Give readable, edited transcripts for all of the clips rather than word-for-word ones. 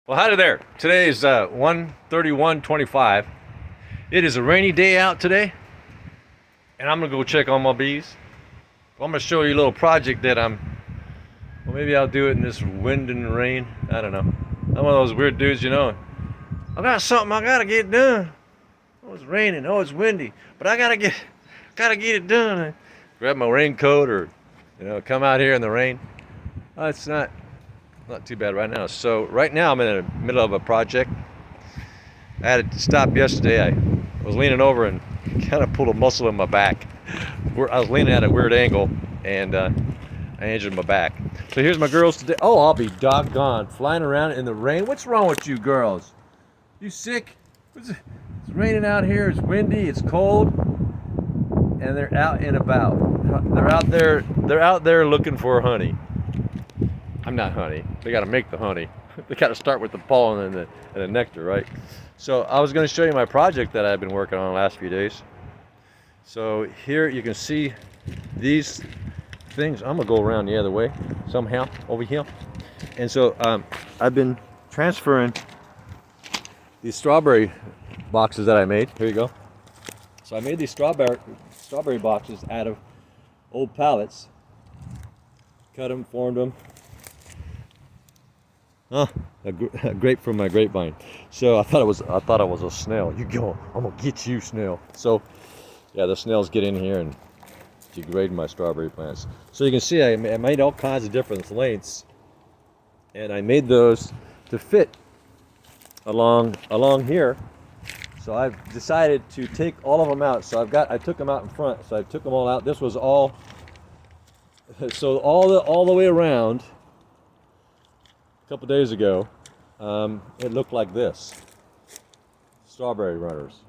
Well, howdy there. Today is 1/31/25. It is a rainy day out today, and I'm gonna go check on my bees. I'm gonna show you a little project that well, maybe I'll do it in this wind and rain. I don't know. I'm one of those weird dudes, I got something I gotta get done. Oh, it's raining. Oh, it's windy, but I gotta get it done. I grab my raincoat or, come out here in the rain. It's not too bad right now. So right now I'm in the middle of a project. I had to stop yesterday. I was leaning over and kind of pulled a muscle in my back. I was leaning at a weird angle, and I injured my back. So here's my girls today. Oh, I'll be doggone, flying around in the rain. What's wrong with you girls? You sick? It's raining out here. It's windy. It's cold, and they're out and about. They're out there. They're out there looking for honey. I'm not honey. They got to make the honey. They got to start with the pollen and the nectar, right? So I was going to show you my project that I've been working on the last few days. So here you can see these things. I'm going to go around the other way somehow over here. And so I've been transferring these strawberry boxes that I made. Here you go. So I made these strawberry boxes out of old pallets. Cut them, formed them. A grape from my grapevine. So I thought it was a snail. You go, I'm gonna get you, snail. So yeah, the snails get in here and degrade my strawberry plants. So you can see I made all kinds of different lengths, and I made those to fit along here. So I've decided to take all of them out. So I took them out in front. So I took them all out. This was all. So all the way around. A couple days ago, it looked like this. Strawberry runners,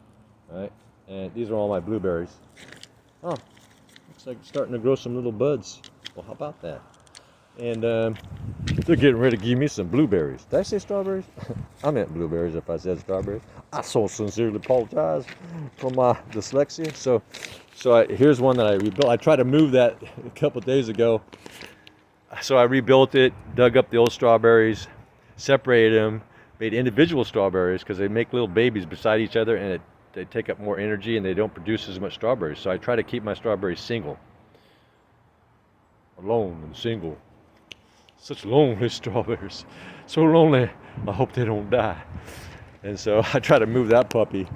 right? And these are all my blueberries. Oh, looks like it's starting to grow some little buds. Well, how about that? And they're getting ready to give me some blueberries. Did I say strawberries? I meant blueberries if I said strawberries. I so sincerely apologize for my dyslexia. So here's one that I rebuilt. I tried to move that a couple days ago. So I rebuilt it, dug up the old strawberries, separated them, made individual strawberries because they make little babies beside each other, and they take up more energy and they don't produce as much strawberries. So I try to keep my strawberries single. Alone and single. Such lonely strawberries. So lonely, I hope they don't die. And so I try to move that puppy.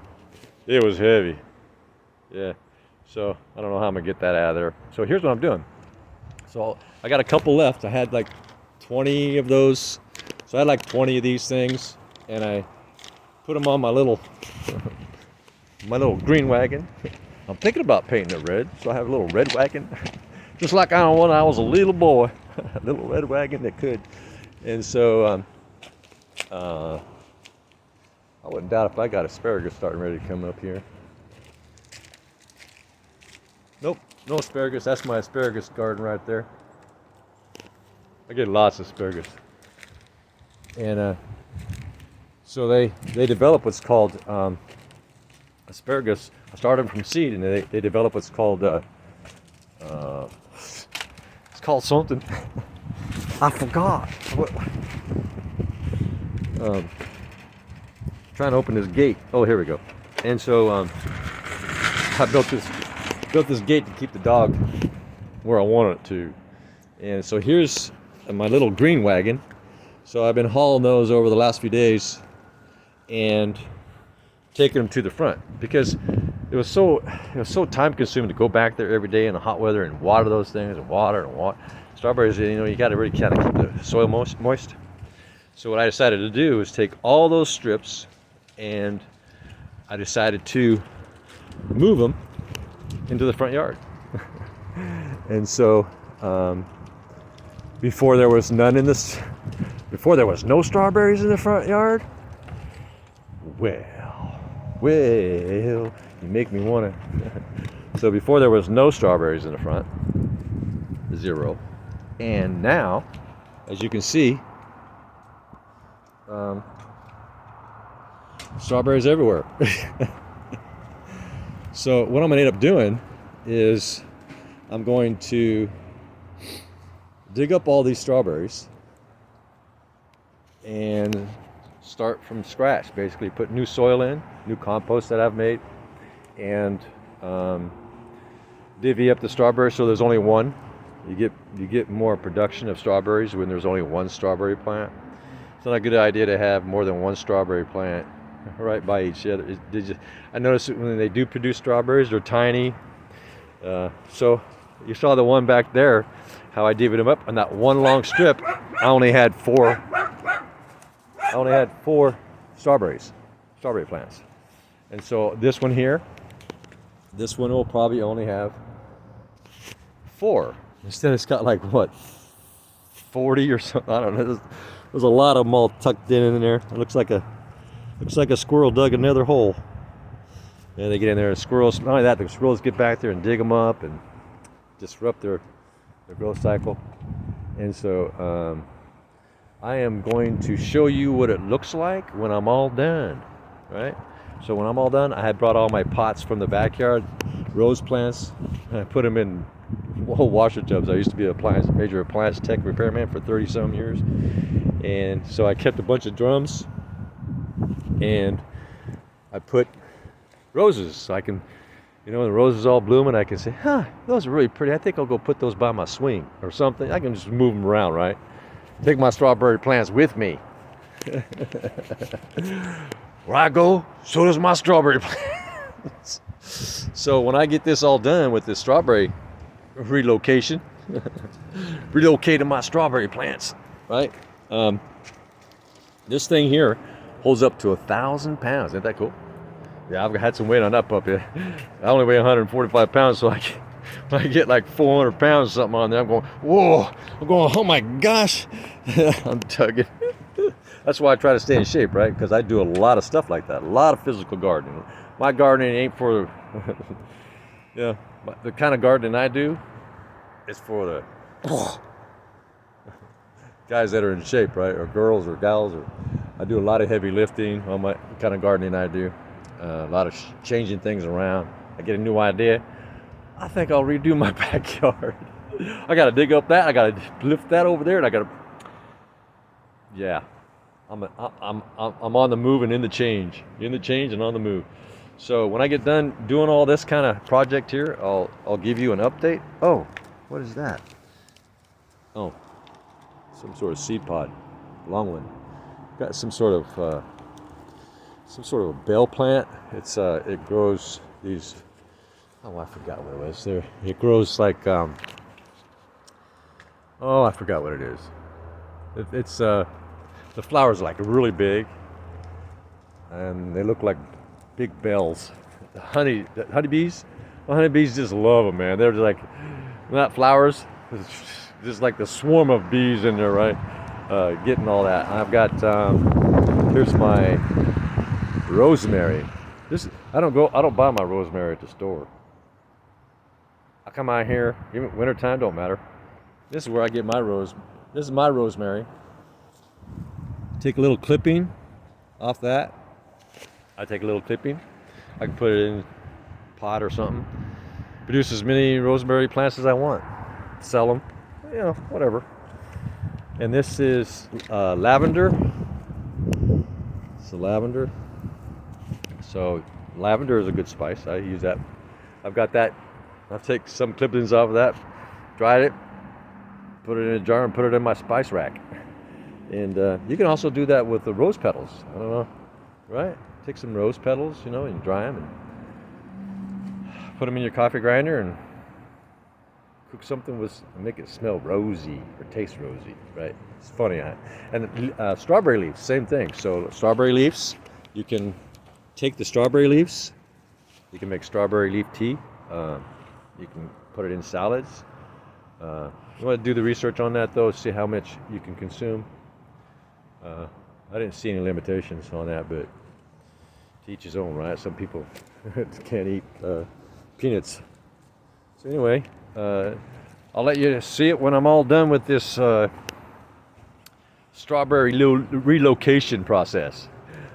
It was heavy. Yeah. So I don't know how I'm going to get that out of there. So here's what I'm doing. So I got a couple left. I had like 20 of those. So I had like 20 of these things, and I put them on my little green wagon. I'm thinking about painting it red, so I have a little red wagon, just like I when I was a little boy, a little red wagon that could. And so I wouldn't doubt if I got asparagus starting ready to come up here. Nope, no asparagus. That's my asparagus garden right there. I get lots of asparagus. And so they develop what's called asparagus. I started from seed, and they develop what's called it's called something. I forgot. Trying to open this gate. Oh, here we go. And so I built this gate to keep the dog where I want it to. And so here's my little green wagon. So I've been hauling those over the last few days and taking them to the front because it was so time consuming to go back there every day in the hot weather and water those things and water. Strawberries, you got to really kind of keep the soil moist. So what I decided to do is take all those strips, and I decided to move them into the front yard. And so before there was no strawberries in the front yard, well, you make me want to. So before there was no strawberries in the front, 0. And now, as you can see, strawberries everywhere. So what I'm going to end up doing is I'm going to dig up all these strawberries and start from scratch. Basically, put new soil in, new compost that I've made, and divvy up the strawberries so there's only one. You get more production of strawberries when there's only one strawberry plant. It's not a good idea to have more than one strawberry plant right by each other. I noticed that when they do produce strawberries, they're tiny. So you saw the one back there, how I divvied them up on that one long strip. I only had four strawberry plants. And so this one here, this one will probably only have 4. Instead, it's got like what, 40 or something. I don't know. There's a lot of them all tucked in there. It looks like a squirrel dug another hole. And they get in there. Squirrels. Not only that, the squirrels get back there and dig them up and disrupt their growth cycle. And so I am going to show you what it looks like when I'm all done. Right. So when I'm all done, I had brought all my pots from the backyard, rose plants. And I put them in washer tubs. I used to be a major appliance tech repairman for 30-some years, and so I kept a bunch of drums, and I put roses. So I can, when the roses all blooming, I can say, those are really pretty. I think I'll go put those by my swing or something. I can just move them around, right? Take my strawberry plants with me. Where I go, so does my strawberry plants. So when I get this all done with this strawberry relocating my strawberry plants, right? This thing here holds up to 1,000 pounds. Isn't that cool? Yeah, I've had some weight on that puppy. I only weigh 145 pounds, so when I get like 400 pounds or something on there, I'm going, whoa! I'm going, oh my gosh! I'm tugging. That's why I try to stay in shape, right? Because I do a lot of stuff like that, a lot of physical gardening. My gardening ain't for the kind of gardening I do is for the guys that are in shape, right? Or girls or gals. I do a lot of heavy lifting on my kind of gardening I do. A lot of changing things around. I get a new idea. I think I'll redo my backyard. I got to dig up that. I got to lift that over there, and I got to. Yeah, I'm on the move and in the change and on the move. So when I get done doing all this kind of project here, I'll give you an update. Oh, what is that? Oh, some sort of seed pod, long one. Got some sort of a bell plant. It grows these. Oh, I forgot what it was. There, it grows like. I forgot what it is. It's the flowers are like really big, and they look like big bells. The honeybees. Well, honeybees just love them, man. They're just like not flowers. It's just like the swarm of bees in there, right? Getting all that. I've got here's my rosemary. I don't buy my rosemary at the store. I come out here, even wintertime, don't matter. This is where I get my this is my rosemary. Take a little clipping off that. I take a little clipping. I can put it in a pot or something. Produce as many rosemary plants as I want. Sell them, whatever. And this is lavender. It's the lavender. So lavender is a good spice. I use that. I've got that. I'll take some clippings off of that, dried it, put it in a jar, and put it in my spice rack. And you can also do that with the rose petals. I don't know, right? Take some rose petals, and dry them and put them in your coffee grinder and cook something make it smell rosy or taste rosy, right? It's funny. And strawberry leaves, same thing. So strawberry leaves, you can take the strawberry leaves, you can make strawberry leaf tea. You can put it in salads. You want to do the research on that though, see how much you can consume. I didn't see any limitations on that, but to each his own, right? Some people can't eat peanuts. So anyway, I'll let you see it when I'm all done with this strawberry relocation process.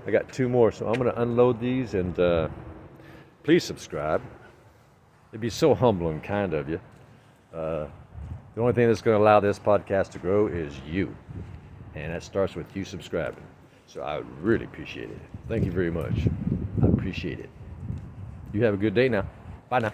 I got 2 more, so I'm going to unload these, and please subscribe. It'd be so humble and kind of you. The only thing that's going to allow this podcast to grow is you. And that starts with you subscribing. So I would really appreciate it. Thank you very much. I appreciate it. You have a good day now. Bye now.